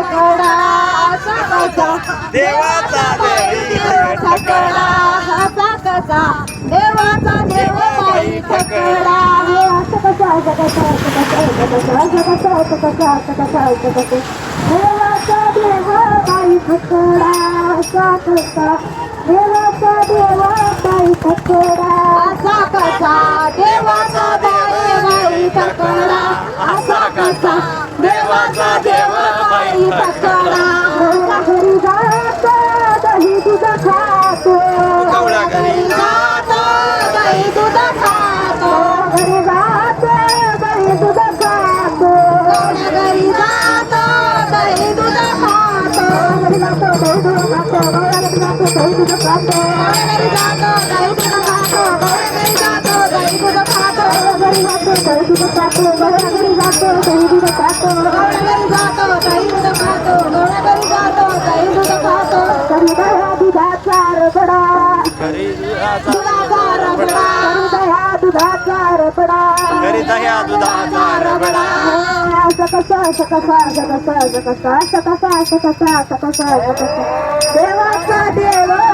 ठकडा असा कसा देवाचा देव ठकडा असा कसा देवाचा देव बाई ठकडा असं कसा असं कसा असं कसा असं कसा असं कसा असं कसा असं कसा देवाचा देव बाई ठकडा असा कसा देवाचा देव बाई ठकडा असा कसा देवाचा देव बाई ठकडा असा कसा देवाचा देव बाई ठकडा घरी जातो दही दूध खातो घरी जातो दही दूध खातो घरी जातो दही दूध खातो घरी जातो दही दूध खातो घरी जातो दही दूध खातो घरी जातो दही दूध खातो घरी जातो दही दूध खातो घरी जातो दही दूध खातो घरी जातो दही दूध खातो घरी जातो दही दूध खातो घरी जातो दही दूध खातो घरी दह्या दुधाचा रगडा घरी दुधाचा रगडा दह्या दुधाचा रगडा घरी दह्या दुधाचा रगडा असं कसा असं कसा असं कसा असं कसा असं कसा असं कसा असं कसा असं कसा देवाचा देव